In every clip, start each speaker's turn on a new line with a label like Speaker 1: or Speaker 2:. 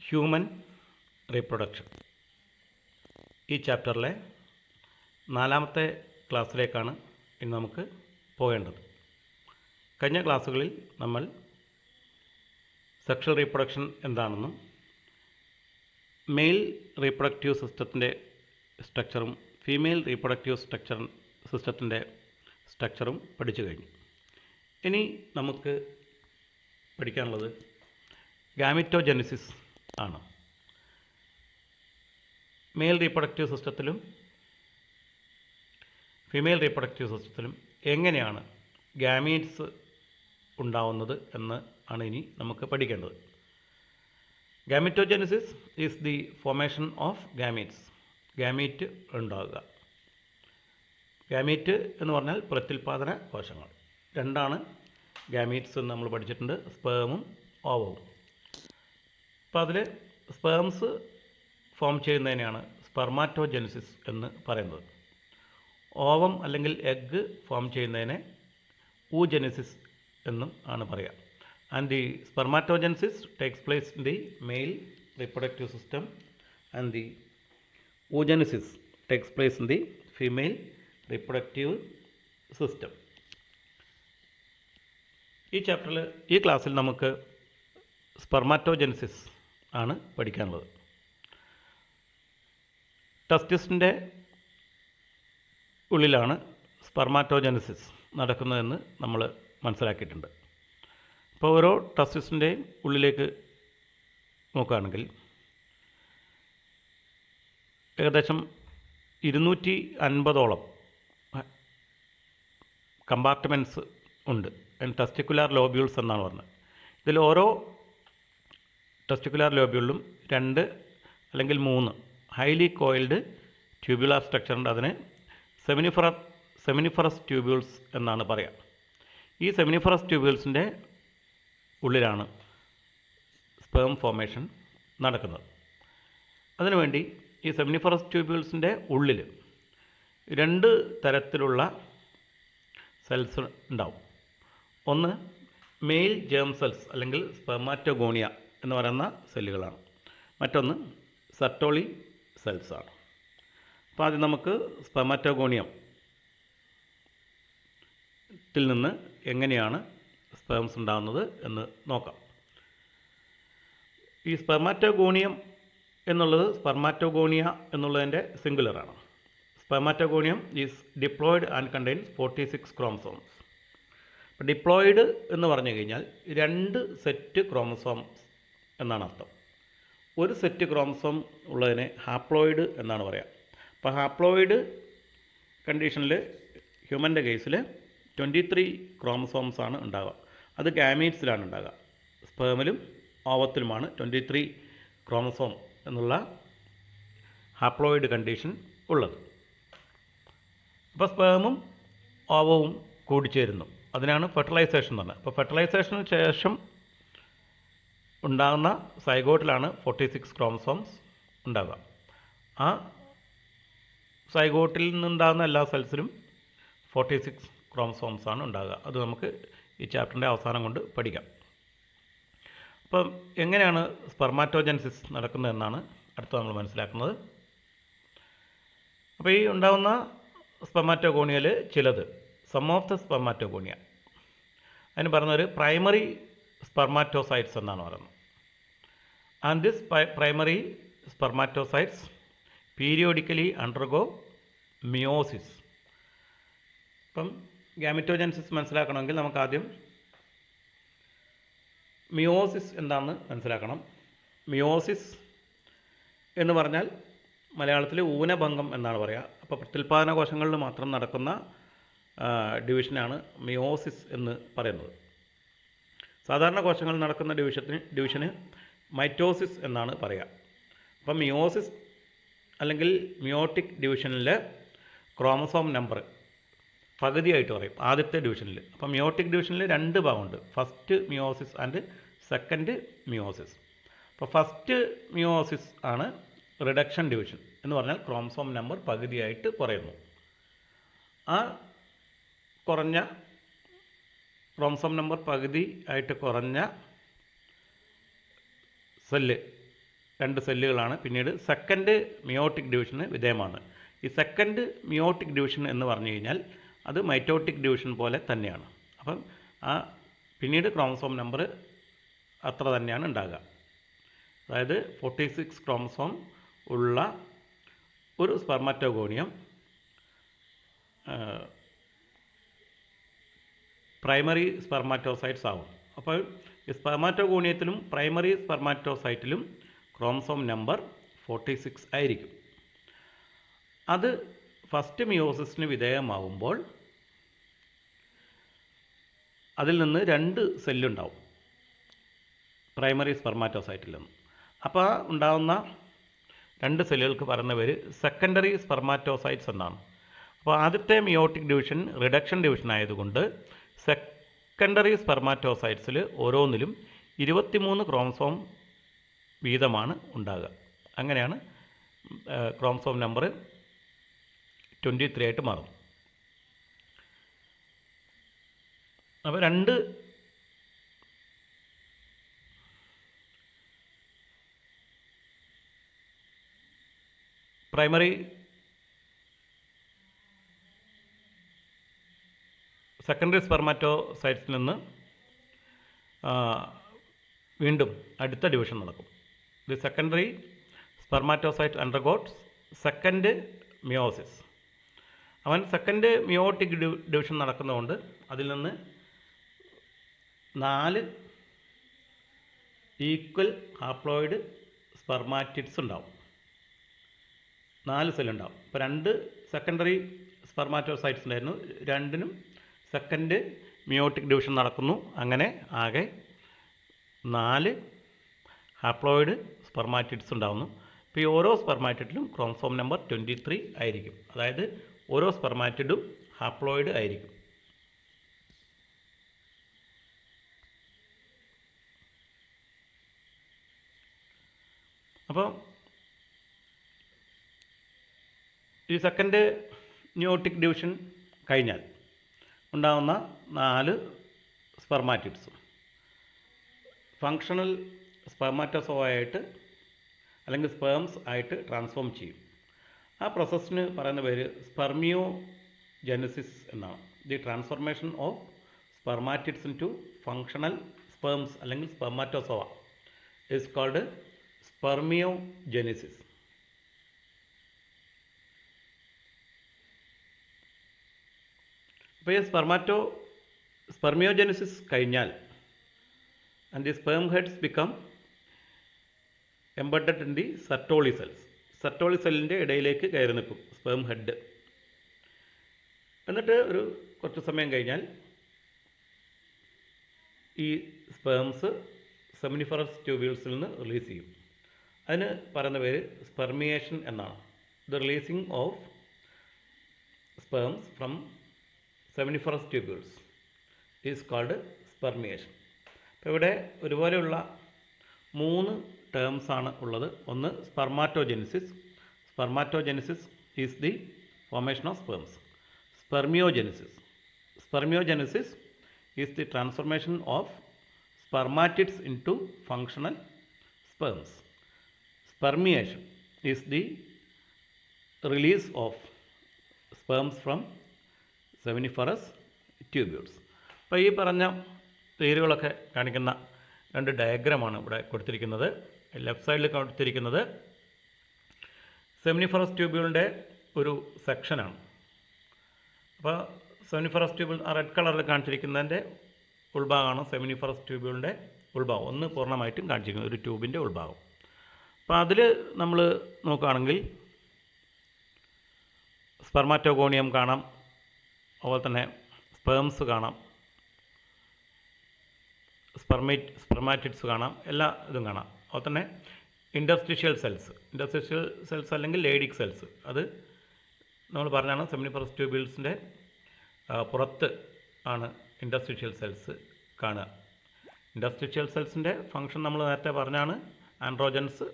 Speaker 1: Human reproduction. ഈ ചാപ്റ്ററിലെ 4ാമത്തെ ക്ലാസ്സിലേക്കാണ് ഇന്ന് നമുക്ക് പോകേണ്ടത്. കഴിഞ്ഞ ക്ലാസ്സുകളിൽ നമ്മൾ സെക്ഷൽ റീപ്രൊഡക്ഷൻ എന്താണെന്നും മെയിൽ റീപ്രൊഡക്റ്റീവ് സിസ്റ്റത്തിൻ്റെ സ്ട്രക്ചറും ഫീമെയിൽ റീപ്രൊഡക്റ്റീവ് സിസ്റ്റത്തിൻ്റെ സ്ട്രക്ചറും പഠിച്ചു കഴിഞ്ഞു. ഇനി നമുക്ക് പഠിക്കാനുള്ളത് ഗാമിറ്റോജെനിസിസ് ആണ്. മെയിൽ റീപ്രൊഡക്റ്റീവ് സിസ്റ്റത്തിലും ഫീമെയിൽ റീപ്രൊഡക്റ്റീവ് സിസ്റ്റത്തിലും എങ്ങനെയാണ് ഗാമീറ്റ്സ് ഉണ്ടാവുന്നത് എന്ന് ആണ് ഇനി നമുക്ക് പഠിക്കേണ്ടത്. Gametogenesis is the formation of gametes. Gamete ഉണ്ടാകുക. ഗാമീറ്റ് എന്ന് പറഞ്ഞാൽ പ്രത്യുൽപാദന കോശങ്ങൾ. രണ്ടാണ് ഗാമീറ്റ്സ് എന്ന് നമ്മൾ പഠിച്ചിട്ടുണ്ട്, സ്പേമും ഓവവും. അപ്പോൾ അതിൽ സ്പേംസ് ഫോം ചെയ്യുന്നതിനെയാണ് സ്പെർമാറ്റോജെനിസിസ് എന്ന് പറയുന്നത്. ഓവം അല്ലെങ്കിൽ എഗ്ഗ് ഫോം ചെയ്യുന്നതിനെ oogenesis എന്നും ആണ് പറയുക. And the spermatogenesis takes place in the mail reproductive system and the oogenesis takes place in the female reproductive system. ഈ ക്ലാസ്സിൽ നമുക്ക് സ്പെർമാറ്റോജെനിസിസ് ആണ് പഠിക്കാനുള്ളത്. ടെസ്റ്റിസിൻ്റെ ഉള്ളിലാണ് സ്പെർമാറ്റോജെനിസിസ് നടക്കുന്നതെന്ന് നമ്മൾ മനസ്സിലാക്കിയിട്ടുണ്ട്. അപ്പോൾ ഓരോ ടെസ്റ്റിസിൻ്റെയും ഉള്ളിലേക്ക് നോക്കുകയാണെങ്കിൽ ഏകദേശം 250ഓളം കമ്പാർട്ട്മെൻറ്റ്സ് ഉണ്ട്. ടെസ്റ്റിക്കുലാർ ലോബ്യൂൾസ് എന്നാണ് പറഞ്ഞത്. ഇതിൽ ഓരോ ടെസ്റ്റിക്കുലാർ ലോബ്യൂളിലും 2 അല്ലെങ്കിൽ 3 ഹൈലി കോയിൽഡ് ട്യൂബുലാർ സ്ട്രക്ചർ ഉണ്ട്. അതിന് സെമിനിഫറസ് ട്യൂബ്യൂൾസ് എന്നാണ് പറയുക. ഈ സെമിനിഫറസ് ട്യൂബ്യൂൾസിൻ്റെ ഉള്ളിലാണ് സ്പേം ഫോർമേഷൻ നടക്കുന്നത്. അതിനുവേണ്ടി ഈ സെമിനിഫറസ് ട്യൂബ്യൂൾസിൻ്റെ ഉള്ളിൽ 2 തരത്തിലുള്ള സെൽസ് ഉണ്ടാവും. ഒന്ന് മെയിൽ ജേം സെൽസ് അല്ലെങ്കിൽ സ്പെർമാറ്റോഗോണിയ എന്ന് പറയുന്ന സെല്ലുകളാണ്. മറ്റൊന്ന് സെർട്ടോളി സെൽസാണ്. അപ്പോൾ ആദ്യം നമുക്ക് സ്പെർമാറ്റോഗോണിയത്തിൽ നിന്ന് എങ്ങനെയാണ് സ്പേംസ് ഉണ്ടാകുന്നത് എന്ന് നോക്കാം. ഈ സ്പെർമാറ്റോഗോണിയം എന്നുള്ളത് സ്പെർമാറ്റോഗോണിയ എന്നുള്ളതിൻ്റെ സിംഗുലറാണ്. Spermatogonium is diploid and contains 46 chromosomes. അപ്പോൾ ഡിപ്ലോയിഡ് എന്ന് പറഞ്ഞു കഴിഞ്ഞാൽ 2 സെറ്റ് ക്രോമസോംസ് എന്നാണ് അർത്ഥം. ഒരു സെറ്റ് ക്രോമസോം ഉള്ളതിനെ ഹാപ്ലോയിഡ് എന്നാണ് പറയുക. അപ്പോൾ ഹാപ്ലോയിഡ് കണ്ടീഷനിൽ ഹ്യൂമൻ്റെ കേസിൽ 23 ക്രോമസോംസ് ആണ് ഉണ്ടാവുക. അത് ഗാമീറ്റ്സിലാണ് ഉണ്ടാകുക. സ്പേമിലും ഓവത്തിലുമാണ് 23 ക്രോമസോം എന്നുള്ള ഹാപ്ലോയിഡ് കണ്ടീഷൻ ഉള്ളത്. അപ്പോൾ സ്പേമും ഓവവും കൂടിച്ചേരുന്നു. അതിനാണ് ഫെർട്ടിലൈസേഷൻ എന്ന് പറഞ്ഞത്. അപ്പോൾ ഫെർട്ടിലൈസേഷന് ശേഷം ഉണ്ടാകുന്ന സൈഗോട്ടിലാണ് 46 ക്രോമസോംസ് ഉണ്ടാകുക. ആ സൈഗോട്ടിൽ നിന്നുണ്ടാകുന്ന എല്ലാ സെൽസിലും 46 ക്രോമസോംസ് ആണ് ഉണ്ടാകുക. അത് നമുക്ക് ഈ ചാപ്റ്ററിൻ്റെ അവസാനം കൊണ്ട് പഠിക്കാം. അപ്പം എങ്ങനെയാണ് സ്പെർമാറ്റോജെനിസിസ് നടക്കുന്നതെന്നാണ് അടുത്ത നമ്മൾ മനസ്സിലാക്കുന്നത്. അപ്പോൾ ഈ ഉണ്ടാകുന്ന സ്പെർമാറ്റോഗോണിയയിൽ ചിലത് സം ഓഫ് ദ സ്പെർമാറ്റോഗോണിയ അതിന് പറയുന്നത് പ്രൈമറി സ്പെർമാറ്റോസൈറ്റ്സ് എന്നാണ് പറയുന്നത്. And this primary spermatocytes periodically undergo meiosis. ഇപ്പം ഗാമിറ്റോജെനിസിസ് മനസ്സിലാക്കണമെങ്കിൽ നമുക്ക് ആദ്യം മിയോസിസ് എന്താണെന്ന് മനസ്സിലാക്കണം. മിയോസിസ് എന്ന് പറഞ്ഞാൽ മലയാളത്തിൽ ഊനഭംഗം എന്നാണ് പറയുക. അപ്പോൾ പ്രത്യുൽപാദന കോശങ്ങളിൽ മാത്രം നടക്കുന്ന ഡിവിഷനാണ് മിയോസിസ് എന്ന് പറയുന്നത്. സാധാരണ കോശങ്ങളിൽ നടക്കുന്ന ഡിവിഷന് മൈറ്റോസിസ് എന്നാണ് പറയുക. അപ്പം മിയോസിസ് അല്ലെങ്കിൽ മിയോട്ടിക് ഡിവിഷനിൽ ക്രോമസോം നമ്പർ പകുതിയായിട്ട് പറയും ആദ്യത്തെ ഡിവിഷനിൽ. അപ്പം മിയോട്ടിക് ഡിവിഷനിൽ 2 ഭാഗമുണ്ട്, first meiosis and second meiosis. അപ്പോൾ ഫസ്റ്റ് മിയോസിസ് ആണ് റിഡക്ഷൻ ഡിവിഷൻ എന്ന് പറഞ്ഞാൽ ക്രോമസോം നമ്പർ പകുതിയായിട്ട് കുറയുന്നു. ആ കുറഞ്ഞ ക്രോമസോം നമ്പർ പകുതി ആയിട്ട് കുറഞ്ഞ സെല്ല് 2 സെല്ലുകളാണ് പിന്നീട് സെക്കൻഡ് മിയോട്ടിക് ഡിവിഷന് വിധേയമാണ്. ഈ സെക്കൻഡ് മിയോട്ടിക് ഡിവിഷൻ എന്ന് പറഞ്ഞു കഴിഞ്ഞാൽ അത് മൈറ്റോട്ടിക് ഡിവിഷൻ പോലെ തന്നെയാണ്. അപ്പം പിന്നീട് ക്രോമസോം നമ്പർ അത്ര തന്നെയാണ് ഉണ്ടാകുക. അതായത് 46 ക്രോമസോം ഉള്ള ഒരു സ്പെർമാറ്റോഗോണിയം പ്രൈമറി സ്പെർമാറ്റോസൈറ്റ്സ് ആവും. അപ്പോൾ ഈ സ്പെർമാറ്റോഗോണിയത്തിലും പ്രൈമറി സ്പെർമാറ്റോസൈറ്റിലും ക്രോമസോം നമ്പർ 46 ആയിരിക്കും. അത് ഫസ്റ്റ് മിയോസിസിന് വിധേയമാവുമ്പോൾ അതിൽ നിന്ന് 2 സെല്ലുണ്ടാവും പ്രൈമറി സ്പെർമാറ്റോസൈറ്റിൽ നിന്ന്. അപ്പോൾ ഉണ്ടാകുന്ന 2 സെല്ലുകൾക്ക് പറയുന്ന പേര് സെക്കൻഡറി സ്പെർമാറ്റോസൈറ്റ്സ് എന്നാണ്. അപ്പോൾ ആദ്യത്തെ മിയോട്ടിക് ഡിവിഷൻ റിഡക്ഷൻ ഡിവിഷൻ ആയതുകൊണ്ട് സെക്കൻഡറി സ്പെർമാറ്റോസൈറ്റ്സിൽ ഓരോന്നിലും 23 ക്രോമസോം വീതമാണ് ഉണ്ടാകുക. അങ്ങനെയാണ് ക്രോമസോം നമ്പർ 23 ആയിട്ട് മാറും. അപ്പോൾ 2 പ്രൈമറി സെക്കൻഡറി സ്പെർമാറ്റോസൈറ്റ്സിൽ നിന്ന് വീണ്ടും അടുത്ത ഡിവിഷൻ നടക്കും. The secondary spermatocyte undergoes second meiosis. അവൻ സെക്കൻഡ് മിയോട്ടിക് ഡിവിഷൻ നടക്കുന്നതുകൊണ്ട് അതിൽ നിന്ന് 4 ഈക്വൽ ഹാപ്ലോയിഡ് സ്പെർമാറ്റിഡ്സ് ഉണ്ടാവും. 4 സെല്ലുണ്ടാവും. ഇപ്പോൾ 2 സെക്കൻഡറി സ്പെർമാറ്റോസൈറ്റ്സ് ഉണ്ടായിരുന്നു. 2നും സെക്കൻഡ് മിയോട്ടിക് ഡിവിഷൻ നടക്കുന്നു. അങ്ങനെ ആകെ 4 ഹാപ്ലോയിഡ് സ്പെർമാറ്റിഡ്സ് ഉണ്ടാകുന്നു. അപ്പോൾ ഈ ഓരോ സ്പെർമാറ്റിഡിലും ക്രോമസോം നമ്പർ 23 ആയിരിക്കും. അതായത് ഓരോ സ്പെർമാറ്റിഡും ഹാപ്ലോയിഡ് ആയിരിക്കും. അപ്പോൾ ഈ സെക്കൻഡ് മിയോട്ടിക് ഡിവിഷൻ കഴിഞ്ഞാൽ ഉണ്ടാകുന്ന 4 സ്പെർമാറ്റിഡ്സ് ഫങ്ഷണൽ സ്പെർമാറ്റോസോവായിട്ട് അല്ലെങ്കിൽ സ്പേംസ് ആയിട്ട് ട്രാൻസ്ഫോം ചെയ്യും. ആ പ്രോസസ്സിന് പറയുന്ന പേര് സ്പെർമിയോജെനസിസ് എന്നാണ്. The transformation of spermatids into functional sperms അല്ലെങ്കിൽ സ്പെർമാറ്റോസോവ ഈസ് കോൾഡ് സ്പെർമിയോജെനസിസ്. അപ്പോൾ ഈ സ്പെർമിയോജെനസിസ് കഴിഞ്ഞാൽ and the sperm heads become embedded in the Sertoli cells. Sertoli സെല്ലിൻ്റെ ഇടയിലേക്ക് കയറി നിൽക്കും സ്പേം ഹെഡ്. എന്നിട്ട് ഒരു കുറച്ച് സമയം കഴിഞ്ഞാൽ ഈ സ്പേംസ് സെമിനിഫറസ് ട്യൂബ്യൂൾസിൽ നിന്ന് റിലീസ് ചെയ്യും. അതിന് പറയുന്ന പേര് സ്പെർമിയേഷൻ എന്നാണ്. The releasing of sperms from seminiferous tubules is called spermiation. അപ്പോൾ ഇവിടെ ഒരുപോലെയുള്ള 3 ടേംസ് ആണ് ഉള്ളത്. ഒന്ന് spermatogenesis. Spermatogenesis is the formation of sperms. Spermiogenesis is the transformation of spermatids into functional sperms. Spermiation is the release of sperms from seminiferous tubules. അപ്പോൾ ഈ പറഞ്ഞ പേരുകളൊക്കെ കാണിക്കുന്ന 2 ഡയഗ്രമാണ് ഇവിടെ കൊടുത്തിരിക്കുന്നത്. ലെഫ്റ്റ് സൈഡിൽ കൊടുത്തിരിക്കുന്നത് സെമിനിഫറസ് ട്യൂബ്യൂളിൻ്റെ ഒരു സെക്ഷനാണ്. അപ്പോൾ സെമിനിഫറസ് ട്യൂബ്യൂൾ ആ റെഡ് കളറിൽ കാണിച്ചിരിക്കുന്നതിൻ്റെ ഉൾഭാഗമാണ് സെമിനിഫറസ് ട്യൂബ്യൂളിൻ്റെ ഉൾഭാഗം. ഒന്ന് പൂർണ്ണമായിട്ടും കാണിച്ചിരിക്കുന്നത് ഒരു ട്യൂബിൻ്റെ ഉൾഭാഗം. അപ്പോൾ അതിൽ നമ്മൾ നോക്കുകയാണെങ്കിൽ സ്പെർമാറ്റോഗോണിയം കാണാം, അതുപോലെ തന്നെ സ്പേംസ് കാണാം, സ്പെർമാറ്റിഡ്സ് കാണാം, എല്ലാ ഇതും കാണാം. അതുപോലെ തന്നെ ഇൻഡസ്ട്രിഷ്യൽ സെൽസ് അല്ലെങ്കിൽ ലേഡിക് സെൽസ്, അത് നമ്മൾ പറഞ്ഞാണ് സെമിനിഫറസ് ട്യൂബ്യൂൾസിൻ്റെ പുറത്ത് ആണ് ഇൻഡസ്ട്രിഷ്യൽ സെൽസ് കാണുക. ഇൻഡസ്ട്രിഷ്യൽ സെൽസിൻ്റെ ഫങ്ഷൻ നമ്മൾ നേരത്തെ പറഞ്ഞാണ് ആൻഡ്രോജൻസ്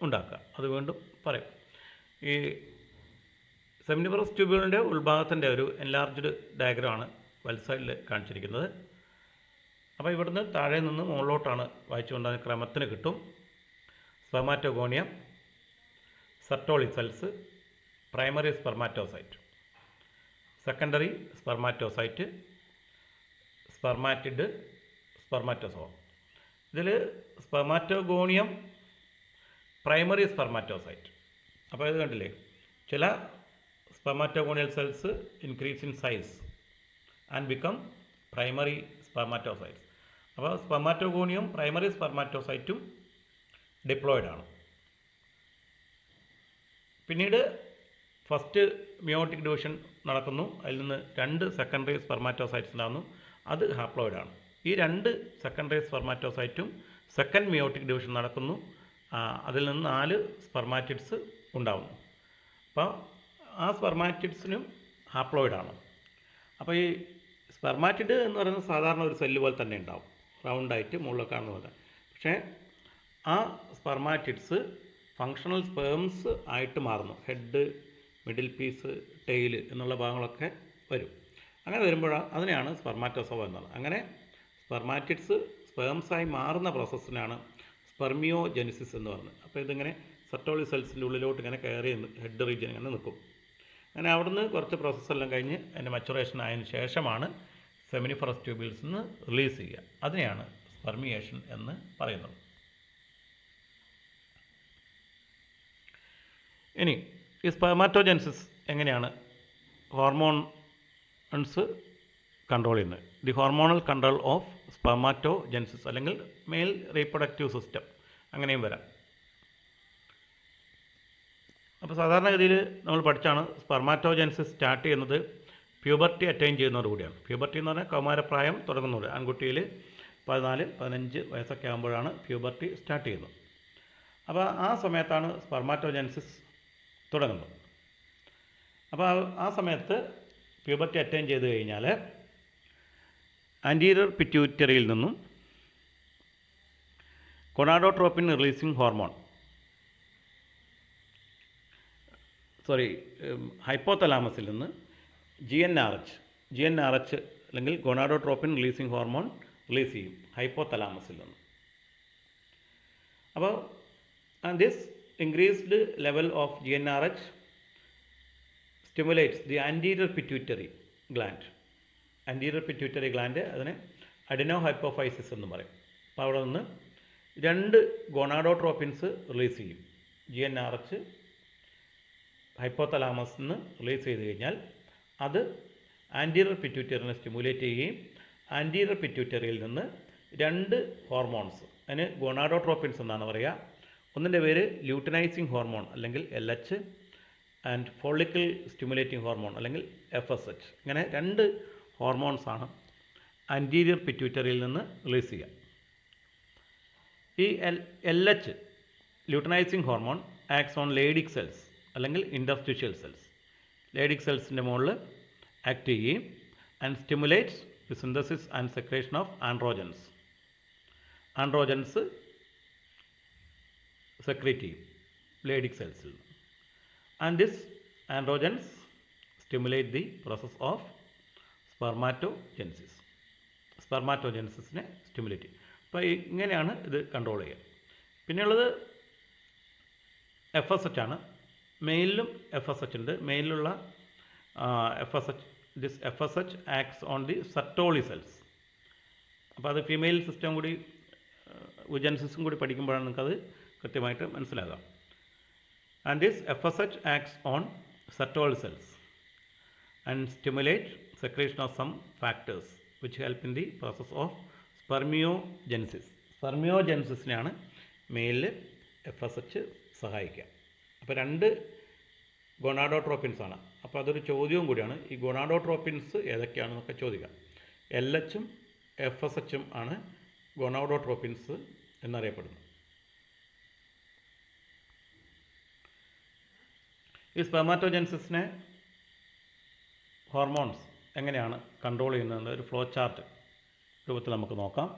Speaker 1: ഉണ്ടാക്കുക. അത് വീണ്ടും പറയും. ഈ സെമിനിഫറസ് ട്യൂബ്യൂളിൻ്റെ ഉൾഭാഗത്തിൻ്റെ ഒരു എൻലാർജ്ഡ് ഡയഗ്രമാണ് വലത് സൈഡിൽ കാണിച്ചിരിക്കുന്നത്. അപ്പോൾ ഇവിടുന്ന് താഴെ നിന്ന് മുകളിലോട്ടാണ് വായിച്ചുകൊണ്ട് ക്രമത്തിന് കിട്ടും. spermatogonium, Sertoli cells, primary spermatocyte, secondary spermatocyte, spermatid, spermatozoa. ഇതിൽ സ്പെർമാറ്റോഗോണിയം പ്രൈമറി സ്പെർമാറ്റോസൈറ്റ്. അപ്പോൾ ഇത് കണ്ടില്ലേ, ചില spermatogonial cells increase in size and become primary spermatocytes. അപ്പോൾ സ്പെർമാറ്റോഗോണിയം പ്രൈമറി സ്പെർമാറ്റോസൈറ്റും ഡിപ്ലോയിഡാണ്. പിന്നീട് ഫസ്റ്റ് മിയോട്ടിക് ഡിവിഷൻ നടക്കുന്നു. അതിൽ നിന്ന് 2 സെക്കൻഡറി സ്പെർമാറ്റോസൈറ്റ്സ് ഉണ്ടാകുന്നു. അത് ഹാപ്ലോയിഡാണ്. ഈ 2 സെക്കൻഡറി സ്പെർമാറ്റോസൈറ്റും സെക്കൻഡ് മിയോട്ടിക് ഡിവിഷൻ നടക്കുന്നു. അതിൽ നിന്ന് 4 സ്പെർമാറ്റിഡ്സ് ഉണ്ടാകുന്നു. അപ്പോൾ ആ സ്പെർമാറ്റിഡ്സിനും ഹാപ്ലോയിഡാണ്. അപ്പോൾ ഈ സ്പെർമാറ്റിഡ് എന്ന് പറയുന്നത് സാധാരണ ഒരു സെല്ല് പോലെ തന്നെ ഉണ്ടാവും, റൗണ്ടായിട്ട് മുകളിൽ കാണുന്ന പോലെ. പക്ഷേ ആ സ്പെർമാറ്റിഡ്സ് ഫങ്ഷണൽ സ്പേംസ് ആയിട്ട് മാറുന്നു. ഹെഡ്, മിഡിൽ പീസ്, ടെയിൽ എന്നുള്ള ഭാഗങ്ങളൊക്കെ വരും. അങ്ങനെ വരുമ്പോഴാണ് അതിനെയാണ് സ്പെർമാറ്റോസോവ എന്നുള്ളത്. അങ്ങനെ സ്പെർമാറ്റിഡ്സ് സ്പേംസായി മാറുന്ന പ്രോസസ്സിനാണ് സ്പെർമിയോജെനിസിസ് എന്ന് പറയുന്നത്. അപ്പോൾ ഇതിങ്ങനെ സെർട്ടോളി സെൽസിൻ്റെ ഉള്ളിലോട്ട് ഇങ്ങനെ കയറി ഹെഡ് റീജിയൻ ഇങ്ങനെ നിൽക്കും. അങ്ങനെ അവിടുന്ന് കുറച്ച് പ്രോസസ്സെല്ലാം കഴിഞ്ഞ് അതിൻ്റെ മച്ചുറേഷൻ ആയതിനു ശേഷമാണ് സെമിനിഫറസ് ട്യൂബിൾസിൽ നിന്ന് റിലീസ് ചെയ്യുക. അതിനെയാണ് സ്പെർമിയേഷൻ എന്ന് പറയുന്നത്. ഇനി ഈ സ്പെർമാറ്റോജെനിസിസ് എങ്ങനെയാണ് ഹോർമോൺസ് കൺട്രോൾ ചെയ്യുന്നത്? The hormonal control of spermatogenesis അല്ലെങ്കിൽ മെയിൽ റീപ്രൊഡക്റ്റീവ് സിസ്റ്റം, അങ്ങനെയും വരാം. അപ്പോൾ സാധാരണഗതിയിൽ നമ്മൾ പഠിച്ചാണ് സ്പെർമാറ്റോജെനിസിസ് സ്റ്റാർട്ട് ചെയ്യുന്നത് പ്യൂബർട്ടി അറ്റൈൻ ചെയ്യുന്നതോടുകൂടിയാണ്. പ്യൂബർട്ടി എന്ന് പറഞ്ഞാൽ കൗമാരപ്രായം തുടങ്ങുന്നത്. ആൺകുട്ടിയിൽ 14-15 വയസ്സൊക്കെ ആകുമ്പോഴാണ് പ്യൂബർട്ടി സ്റ്റാർട്ട് ചെയ്യുന്നത്. അപ്പോൾ ആ സമയത്താണ് സ്പെർമാറ്റോജെനിസിസ് തുടങ്ങുന്നത്. അപ്പോൾ ആ സമയത്ത് പ്യൂബർട്ടി അറ്റൈൻ ചെയ്ത് കഴിഞ്ഞാൽ ആൻറ്റീരിയർ പിറ്റ്യൂട്ടറിയിൽ നിന്നും ഗൊണാഡോട്രോപ്പിൻ റിലീസിങ് ഹോർമോൺ ഹൈപ്പോതലാമസിൽ നിന്ന് GnRH അല്ലെങ്കിൽ ഗൊണാഡോട്രോപ്പിൻ റിലീസിങ് ഹോർമോൺ റിലീസ് ചെയ്യും ഹൈപ്പോതലാമസിൽ നിന്ന്. അപ്പോൾ this increased level of GnRH stimulates the anterior pituitary gland. Anterior pituitary gland അതിനെ അഡിനോഹൈപ്പോഫൈസിസ് എന്ന് പറയും. അപ്പോൾ അവിടെ നിന്ന് 2 ഗൊണാഡോട്രോപ്പിൻസ് റിലീസ് ചെയ്യും. GnRH ഹൈപ്പോതലാമസിൽ നിന്ന് റിലീസ് ചെയ്ത് കഴിഞ്ഞാൽ അത് ആൻറ്റീരിയർ പിറ്റ്യൂട്ടറിനെ സ്റ്റിമുലേറ്റ് ചെയ്യുകയും ആൻറ്റീരിയർ പിറ്റ്യൂട്ടറിയിൽ നിന്ന് 2 ഹോർമോൺസ്, അതിന് ഗൊണാഡോട്രോപ്പിൻസ് എന്നാണ് പറയുക. ഒന്നിൻ്റെ പേര് ല്യൂട്ടനൈസിങ് ഹോർമോൺ അല്ലെങ്കിൽ LH and follicle stimulating hormone അല്ലെങ്കിൽ FSH. ഇങ്ങനെ 2 ഹോർമോൺസാണ് ആൻറ്റീരിയർ പിറ്റ്യൂട്ടറിയിൽ നിന്ന് റിലീസ് ചെയ്യുക. ഈ LH luteinising hormone acts on Leydig cells അല്ലെങ്കിൽ ഇൻഡസ്ട്രിഷ്യൽ സെൽസ്. ലേഡിക് സെൽസിൻ്റെ മുകളിൽ ആക്ട് ചെയ്യുകയും and stimulates the synthesis and secretion of androgens. Androgens secrete ചെയ്യും ലേഡിക് സെൽസിൽ. And this androgens stimulate the process of സ്പെർമാറ്റോജെനിസിസിനെ സ്റ്റിമുലേറ്റ് ചെയ്യും. അപ്പോൾ ഇങ്ങനെയാണ് ഇത് കൺട്രോൾ ചെയ്യുക. പിന്നെയുള്ളത് FSH ആണ്. മെയിലിലും FSH ഉണ്ട്. മെയിലുള്ള FSH acts on the Sertoli cells. അപ്പോൾ അത് ഫീമെയിൽ സിസ്റ്റം കൂടി ജെനിസിസും കൂടി പഠിക്കുമ്പോഴാണ് നിങ്ങൾക്കത് കൃത്യമായിട്ട് മനസ്സിലാകാം. And this FSH acts on Sertoli cells and stimulate secretion of some factors which help in the process of spermiogenesis. സ്പെർമിയോജെനിസിസിനെയാണ് മെയിലിൽ FSH സഹായിക്കുക. അപ്പോൾ 2 ഗൊണാഡോട്രോപ്പിൻസാണ്. അപ്പോൾ അതൊരു ചോദ്യവും കൂടിയാണ്. ഈ ഗൊണാഡോട്രോപ്പിൻസ് ഏതൊക്കെയാണെന്നൊക്കെ ചോദിക്കാം. LHഉം FSHഉം ആണ് ഗൊണാഡോട്രോപ്പിൻസ് എന്നറിയപ്പെടുന്നത്. ഈ സ്പെർമാറ്റോജെനിസിസിനെ ഹോർമോൺസ് എങ്ങനെയാണ് കൺട്രോൾ ചെയ്യുന്നതെന്ന് ഒരു ഫ്ലോ ചാർട്ട് രൂപത്തിൽ നമുക്ക് നോക്കാം.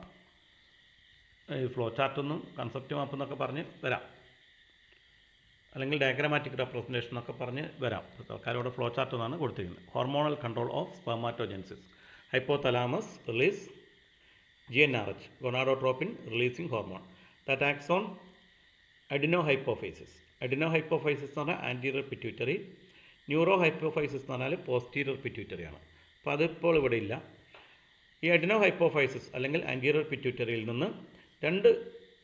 Speaker 1: ഈ ഫ്ലോ ചാർട്ടൊന്നും കൺസെപ്റ്റ് മാപ്പ് എന്നൊക്കെ പറഞ്ഞ് വരാം, അല്ലെങ്കിൽ ഡയഗ്രാമാറ്റിക് റെപ്രസെൻറ്റേഷൻ എന്നൊക്കെ പറഞ്ഞ് വരാം. തൽക്കാലം ഫ്ലോ ചാർട്ട് എന്നാണ് കൊടുത്തിരിക്കുന്നത്. Hormonal control of spermatogenesis. Hypothalamus release GnRH, gonadotropin releasing hormone, that acts on അഡിനോഹൈപ്പോഫൈസിസ്. അഡിനോഹൈപ്പോഫൈസിസ് എന്ന് പറഞ്ഞാൽ ആൻറ്റീരിയർ പിറ്റ്യൂട്ടറി, ന്യൂറോ ഹൈപ്പോഫൈസിസ് എന്ന് പറഞ്ഞാൽ പോസ്റ്റീരിയർ പിറ്റ്യൂട്ടറി ആണ്. അപ്പോൾ അതിപ്പോൾ ഇവിടെ ഇല്ല. ഈ അഡിനോഹൈപ്പോഫൈസിസ് അല്ലെങ്കിൽ ആൻറ്റീരിയർ പിറ്റ്യൂട്ടറിയിൽ നിന്ന് രണ്ട്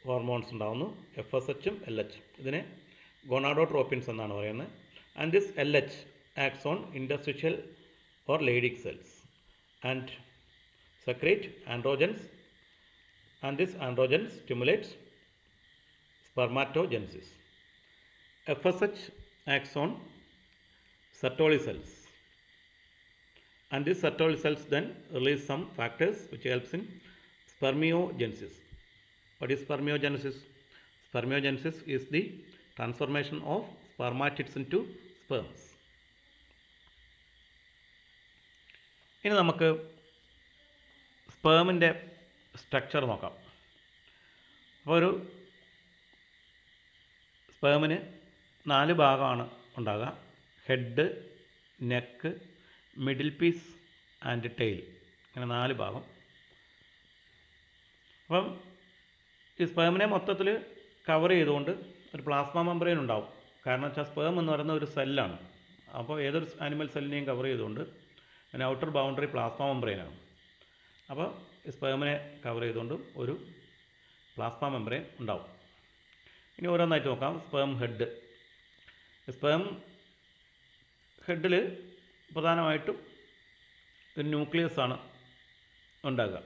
Speaker 1: ഹോർമോൺസ് ഉണ്ടാകുന്നു, FSH ഉം LH. ഇതിനെ ഗൊണാഡോട്രോപ്പിൻസ് എന്നാണ് പറയുന്നത്. And this LH acts on interstitial or Leydig cells and secrete androgens, and this androgen stimulates spermatogenesis. FSH acts on Sertoli cells, and these Sertoli cells then release some factors which helps in spermiogenesis. What is spermiogenesis? Spermiogenesis is the transformation of spermatids into sperms. ഇനി നമുക്ക് സ്പേമിൻ്റെ structure നോക്കാം. അപ്പോൾ ഒരു സ്പേമിന് 4 ഭാഗമാണ് ഉണ്ടാകുക: head, neck, middle piece and tail. അങ്ങനെ 4 ഭാഗം. അപ്പം ഈ സ്പേമിനെ മൊത്തത്തിൽ കവർ ചെയ്തുകൊണ്ട് ഒരു പ്ലാസ്മ മെംബ്രെയിൻ ഉണ്ടാവും. കാരണം വെച്ചാൽ സ്പേം എന്ന് പറയുന്ന ഒരു സെല്ലാണ്. അപ്പോൾ ഏതൊരു ആനിമൽ സെല്ലിനെയും കവർ ചെയ്തുകൊണ്ട് അതിന് ഔട്ടർ ബൗണ്ടറി പ്ലാസ്മ മെംബ്രെയിനാണ്. അപ്പോൾ ഈ സ്പേമിനെ കവർ ചെയ്തുകൊണ്ട് ഒരു പ്ലാസ്മ മെംബ്രെയിൻ ഉണ്ടാവും. ഇനി ഓരോന്നായിട്ട് നോക്കാം. Sperm head. സ്പേം ഹെഡിൽ പ്രധാനമായിട്ടും ഒരു ന്യൂക്ലിയസ് ആണ് ഉണ്ടാകുക.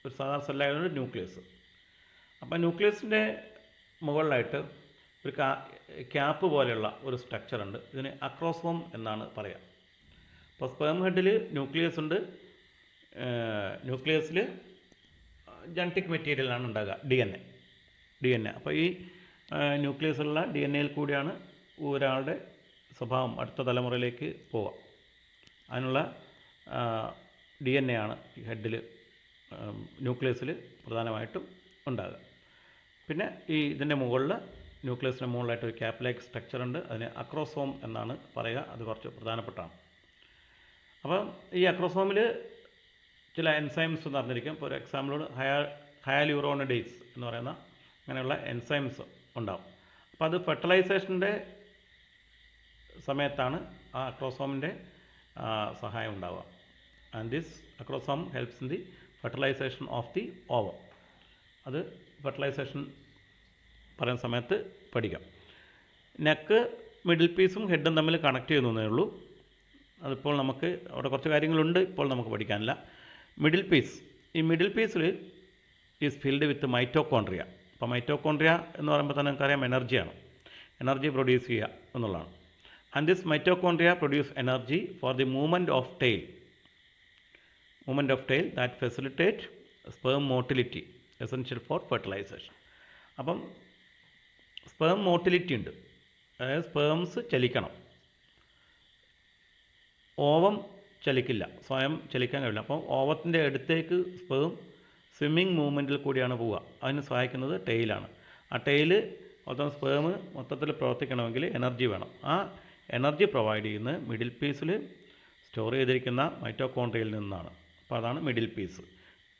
Speaker 1: ഒരു സാധാരണ സെല്ലായതുകൊണ്ട് ന്യൂക്ലിയസ്. അപ്പോൾ ന്യൂക്ലിയസിൻ്റെ മുകളിലായിട്ട് ഒരു ക്യാപ്പ് പോലെയുള്ള ഒരു സ്ട്രക്ചർ ഉണ്ട്. ഇതിന് അക്രോസോം എന്നാണ് പറയുക. അപ്പോൾ സ്പേം ഹെഡിൽ ന്യൂക്ലിയസ് ഉണ്ട്. ന്യൂക്ലിയസിൽ ജനറ്റിക് മെറ്റീരിയലാണ് ഉണ്ടാകുക, DNA. അപ്പോൾ ഈ ന്യൂക്ലിയസിലുള്ള DNA കൂടിയാണ് ഒരാളുടെ സ്വഭാവം അടുത്ത തലമുറയിലേക്ക് പോവുക. അതിനുള്ള DNA ആണ് ഈ ഹെഡിൽ, ന്യൂക്ലിയസിൽ പ്രധാനമായിട്ടും ഉണ്ടാകുക. പിന്നെ ഇതിൻ്റെ മുകളിൽ, ന്യൂക്ലിയസിൻ്റെ മുകളിലായിട്ട് ഒരു ക്യാപ്പ് ലൈക്ക് സ്ട്രക്ചർ ഉണ്ട്. അതിന് അക്രോസോം എന്നാണ് പറയുക. അത് കുറച്ച് പ്രധാനപ്പെട്ടാണ്. അപ്പം ഈ അക്രോസോമിൽ ചില എൻസൈംസ് നടന്നിരിക്കും. ഇപ്പോൾ ഒരു എക്സാമ്പിൾ ഹയാലുറോണിഡേസ് എന്ന് പറയുന്ന അങ്ങനെയുള്ള എൻസൈംസ് ഉണ്ടാവും. അപ്പോൾ അത് ഫെർട്ടിലൈസേഷൻ്റെ സമയത്താണ് ആ അക്രോസോമിൻ്റെ സഹായം ഉണ്ടാവുക. And this acrosome helps in the fertilisation of the ovum. അത് ഫെർട്ടിലൈസേഷൻ പറയുന്ന സമയത്ത് പഠിക്കാം. നെക്ക്, മിഡിൽ പീസും ഹെഡും തമ്മിൽ കണക്ട് ചെയ്യുന്നതേ ഉള്ളൂ. അതിപ്പോൾ നമുക്ക് അവിടെ കുറച്ച് കാര്യങ്ങളുണ്ട്, ഇപ്പോൾ നമുക്ക് പഠിക്കാനില്ല. ഈ മിഡിൽ പീസിൽ ഈസ് ഫിൽഡ് വിത്ത് മൈറ്റോകോൺട്രിയ. അപ്പോൾ മൈറ്റോകോൺട്രിയ എന്ന് പറയുമ്പോൾ തന്നെ നമുക്കറിയാം എനർജിയാണ്, എനർജി പ്രൊഡ്യൂസ് ചെയ്യുക എന്നുള്ളതാണ്. And this mitochondria produce energy for the movement of tail that facilitate sperm motility essential for fertilisation. അപ്പം സ്പേം മോട്ടിലിറ്റി ഉണ്ട്, അതായത് സ്പേംസ് ചലിക്കണം. ഓവം ചലിക്കില്ല, സ്വയം ചലിക്കാൻ കഴിയില്ല. അപ്പോൾ ഓവത്തിൻ്റെ അടുത്തേക്ക് സ്പേം സ്വിമ്മിങ് മൂവ്മെൻറ്റിൽ കൂടിയാണ് പോവുക. അതിന് സഹായിക്കുന്നത് ടെയിലാണ്. ആ ടെയിൽ മൊത്തം സ്പേം മൊത്തത്തിൽ പ്രവർത്തിക്കണമെങ്കിൽ എനർജി വേണം. ആ എനർജി പ്രൊവൈഡ് ചെയ്യുന്നത് മിഡിൽ പീസിൽ സ്റ്റോർ ചെയ്തിരിക്കുന്ന മൈറ്റോകോൺട്രിയയിൽ നിന്നാണ്. അപ്പോൾ അതാണ് മിഡിൽ പീസ്.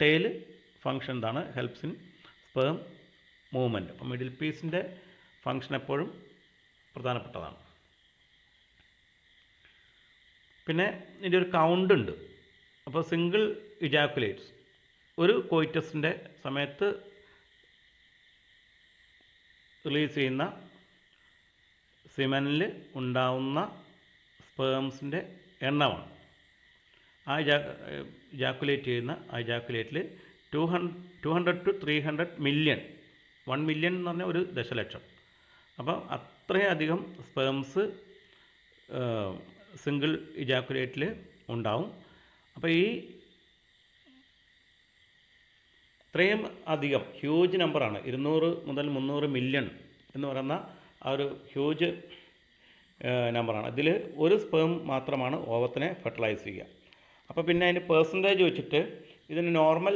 Speaker 1: ടെയിൽ ഫങ്ഷൻ എന്താണ്? Helps in sperm movement. അപ്പോൾ മിഡിൽ പീസിൻ്റെ ഫങ്ഷൻ എപ്പോഴും പ്രധാനപ്പെട്ടതാണ്. പിന്നെ ഇതിൻ്റെ ഒരു കൗണ്ട് ഉണ്ട്. അപ്പോൾ സിംഗിൾ ഇജാക്കുലേറ്റ്സ്, ഒരു കോയിറ്റസിൻ്റെ സമയത്ത് റിലീസ് ചെയ്യുന്ന സിമനിൽ ഉണ്ടാവുന്ന സ്പേംസിൻ്റെ എണ്ണമാണ്. ആ ഇജാക്കുലേറ്റ് ചെയ്യുന്ന ആ ഇജാക്കുലേറ്റിൽ 200 to 300 മില്യൺ, 1 മില്യൺ എന്ന് പറഞ്ഞാൽ 1 ദശലക്ഷം. അപ്പം അത്രയധികം സ്പേംസ് സിംഗിൾ ഇജാക്കുലേറ്റിൽ ഉണ്ടാവും. അപ്പോൾ ഈ ഇത്രയും അധികം ഹ്യൂജ് നമ്പറാണ്, 200 മുതൽ 300 മില്യൺ എന്ന് പറയുന്ന ആ ഒരു ഹ്യൂജ് നമ്പറാണ്. ഇതിൽ ഒരു സ്പേം മാത്രമാണ് ഓവത്തിനെ ഫെർട്ടിലൈസ് ചെയ്യുക. അപ്പോൾ പിന്നെ അതിന് പേഴ്സൻറ്റേജ് വെച്ചിട്ട് ഇതിന് normal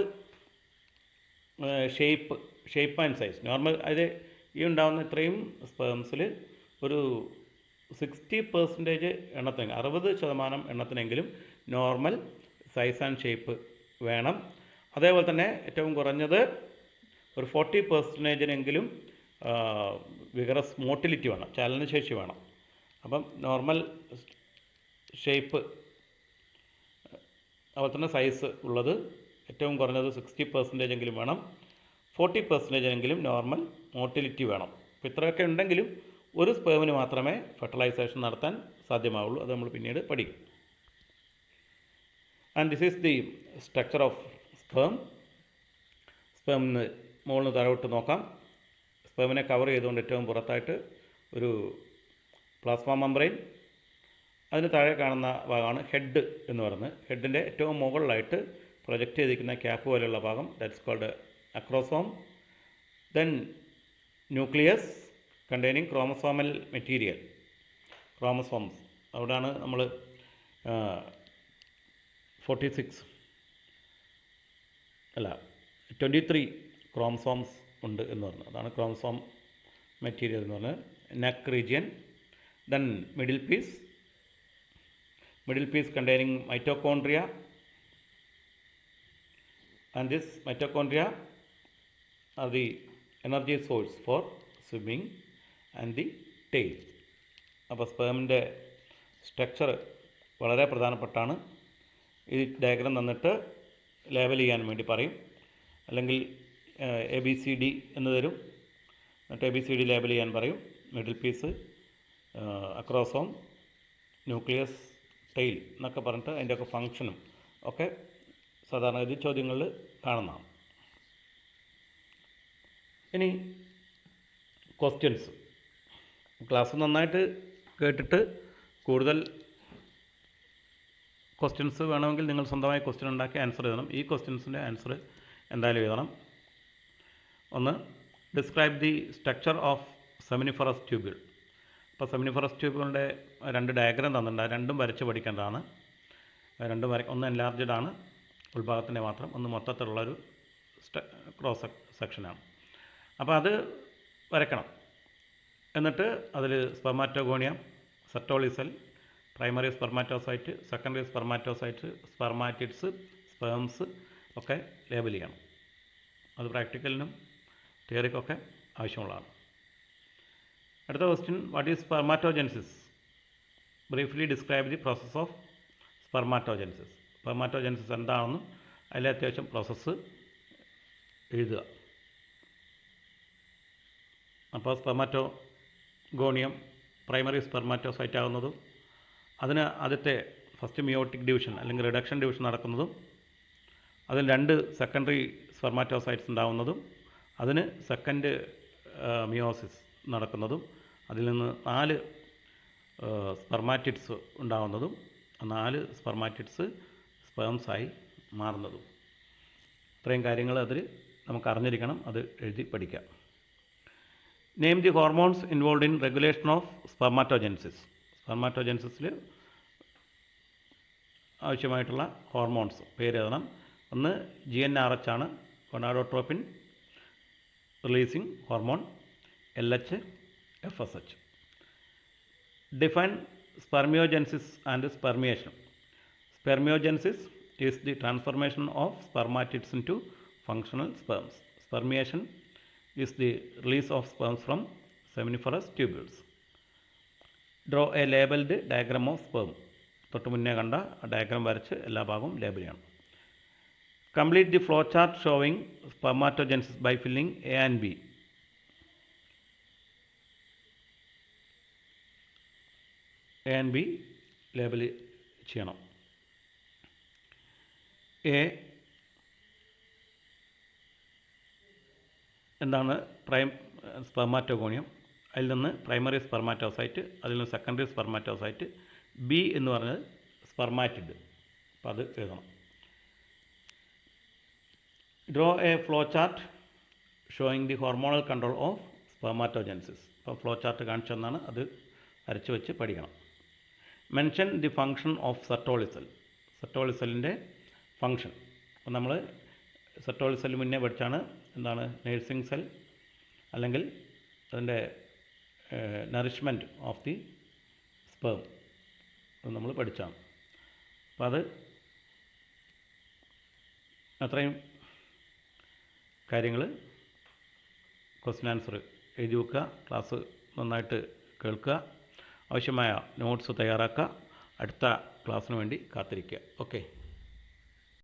Speaker 1: shape and size, normal അത് ഈ ഉണ്ടാകുന്ന ഇത്രയും സ്പേംസിൽ ഒരു 60% എണ്ണത്തിന്, 60% എണ്ണത്തിനെങ്കിലും നോർമൽ സൈസ് ആൻഡ് ഷേപ്പ് വേണം. അതേപോലെ തന്നെ ഏറ്റവും കുറഞ്ഞത് ഒരു 40%-എങ്കിലും വിഗറസ് മോട്ടിലിറ്റി വേണം, ചലനശേഷി വേണം. അപ്പം നോർമൽ ഷേപ്പ് അതുപോലെ തന്നെ സൈസ് ഉള്ളത് ഏറ്റവും കുറഞ്ഞത് 60% എങ്കിലും വേണം, 40% എങ്കിലും നോർമൽ മോട്ടിലിറ്റി വേണം. അപ്പോൾ ഇത്രയൊക്കെ ഉണ്ടെങ്കിലും ഒരു സ്പേമിന് മാത്രമേ ഫെർട്ടിലൈസേഷൻ നടത്താൻ സാധ്യമാവുള്ളൂ. അത് നമ്മൾ പിന്നീട് പഠിക്കും. And this is the structure of sperm. സ്പേമിന് മുകളിൽ താഴോട്ട് നോക്കാം. സ്പേമിനെ കവർ ചെയ്തുകൊണ്ട് ഏറ്റവും പുറത്തായിട്ട് ഒരു പ്ലാസ്മ മെംബ്രെയിൻ, അതിന് താഴെ കാണുന്ന ഭാഗമാണ് ഹെഡ് എന്ന് പറയുന്നത്. ഹെഡിൻ്റെ ഏറ്റവും മുകളിലായിട്ട് പ്രൊജക്റ്റ് ചെയ്തിരിക്കുന്ന ക്യാപ്പ് പോലെയുള്ള ഭാഗം, that's called acrosome. Then nucleus containing chromosomal material, chromosomes. അവിടെയാണ് നമ്മൾ 23 ക്രോമസോംസ് ഉണ്ട് എന്ന് പറഞ്ഞത്. അതാണ് ക്രോമസോം മെറ്റീരിയൽ എന്ന് പറഞ്ഞത്. Neck region. Then middle piece containing mitochondria, and this mitochondria are the energy source for swimming and the tail. അപ്പോൾ സ്പേമിൻ്റെ structure വളരെ പ്രധാനപ്പെട്ടാണ്. ഈ ഡയഗ്രം തന്നിട്ട് ലേബൽ ചെയ്യാൻ വേണ്ടി പറയും, അല്ലെങ്കിൽ ABCD എന്ന് തരും, എന്നിട്ട് ABCD ലേബൽ ചെയ്യാൻ പറയും. Middle piece, acrosome, nucleus, tail എന്നൊക്കെ പറഞ്ഞിട്ട് അതിൻ്റെയൊക്കെ ഫങ്ഷനും ഒക്കെ സാധാരണ ഇത് ചോദ്യങ്ങളിൽ കാണുന്നതാണ്. ഇനി ക്വസ്റ്റ്യൻസ്. ക്ലാസ് നന്നായിട്ട് കേട്ടിട്ട് കൂടുതൽ ക്വസ്റ്റ്യൻസ് വേണമെങ്കിൽ നിങ്ങൾ സ്വന്തമായി ക്വസ്റ്റ്യൻ ഉണ്ടാക്കി ആൻസർ എഴുതണം. ഈ ക്വസ്റ്റ്യൻസിൻ്റെ ആൻസർ എന്തായാലും എഴുതണം. ഒന്ന്, describe the structure of seminiferous tubule. ഇപ്പോൾ സെമിനിഫറസ് ട്യൂബുകളുടെ 2 ഡയഗ്രം തന്നിട്ടുണ്ട്. രണ്ടും വരച്ച് പഠിക്കേണ്ടതാണ്. ഒന്ന് എൻലാർജ്ഡ് ആണ്, ഉൾഭാഗത്തിൻ്റെ മാത്രം. ഒന്ന് മൊത്തത്തിലുള്ളൊരു ക്രോസ് സെക്ഷനാണ്. അപ്പോൾ അത് വരയ്ക്കണം. എന്നിട്ട് അതിൽ spermatogonium, Sertoli cell, primary spermatocyte, secondary spermatocyte, spermatids, sperms ഒക്കെ ലേബൽ ചെയ്യണം. അത് പ്രാക്ടിക്കലിനും തിയറിക്കൊക്കെ ആവശ്യമുള്ളതാണ്. അടുത്ത question, what is spermatogenesis? Briefly describe the process of spermatogenesis. Spermatogenesis എന്താണെന്നും അതിലെ അത്യാവശ്യം പ്രോസസ്സ് എഴുതുക. അപ്പോൾ സ്പെർമാറ്റോഗോണിയം പ്രൈമറി സ്പെർമാറ്റോസൈറ്റ് ആകുന്നതും അതിന് ആദ്യത്തെ ഫസ്റ്റ് മിയോട്ടിക് ഡിവിഷൻ അല്ലെങ്കിൽ റിഡക്ഷൻ ഡിവിഷൻ നടക്കുന്നതും അതിൽ 2 സെക്കൻഡറി സ്പെർമാറ്റോസൈറ്റ്സ് ഉണ്ടാകുന്നതും അതിന് സെക്കൻഡ് മിയോസിസ് നടക്കുന്നതും അതിൽ നിന്ന് 4 സ്പെർമാറ്റിഡ്സ് ഉണ്ടാകുന്നതും 4 സ്പെർമാറ്റിഡ്സ് സ്പേംസായി മാറുന്നതും. ഇത്രയും കാര്യങ്ങൾ അതിൽ നമുക്ക് അറിഞ്ഞിരിക്കണം. അത് എഴുതി പഠിക്കാം. Name the hormones involve in regulation of spermatogenesis. സ്പെർമാറ്റോജെൻസിസിൽ ആവശ്യമായിട്ടുള്ള ഹോർമോൺസ് പേര് എഴുതണം. ഒന്ന് GnRH ആണ്, gonadotropin releasing hormone, LH, FSH. Define spermiogenesis and spermiation. Spermiogenesis is the transformation of spermatids into functional sperms. Spermiation is the release of sperms from seminiferous tubules. Draw a labeled diagram of sperm. തൊട്ട് മുന്നേ കണ്ട diagram വരച്ച് എല്ലാ ഭാഗവും label ചെയ്യണം. Complete the flow chart showing spermatogenesis by filling A and B. A and B label ചെയ്യണം. A എന്താണ്? സ്പെർമാറ്റോഗോണിയം. അതിൽ നിന്ന് പ്രൈമറി സ്പെർമാറ്റോസൈറ്റ്, അതിൽ നിന്ന് സെക്കൻഡറി സ്പെർമാറ്റോസൈറ്റ്. ബി എന്ന് പറഞ്ഞത് സ്പെർമാറ്റിഡ്. അപ്പോൾ അത് എഴുതണം. Draw a flow chart showing the hormonal control of spermatogenesis. അപ്പോൾ ഫ്ലോ ചാർട്ട് കാണിച്ചു തന്നാണ്, അത് വരച്ച് വെച്ച് പഠിക്കണം. Mention the function of Sertoli cell. സെർട്ടോളിസലിൻ്റെ ഫങ്ഷൻ. അപ്പോൾ നമ്മൾ സെർട്ടോളിസൽ മുന്നേ പഠിച്ചാണ്. എന്താണ് നേഴ്സിംഗ് സെൽ, അല്ലെങ്കിൽ അതിൻ്റെ നറിഷ്മെൻറ്റ് ഓഫ് ദി സ്പേം നമ്മൾ പഠിച്ചാണ്. അപ്പോൾ അത് അത്രയും കാര്യങ്ങൾ ക്വസ്റ്റ്യൻ ആൻസർ എഴുതി വെക്കുക, ക്ലാസ് നന്നായിട്ട് കേൾക്കുക, ആവശ്യമായ നോട്ട്സ് തയ്യാറാക്കുക. അടുത്ത ക്ലാസ്സിന് വേണ്ടി കാത്തിരിക്കുക. ഓക്കെ.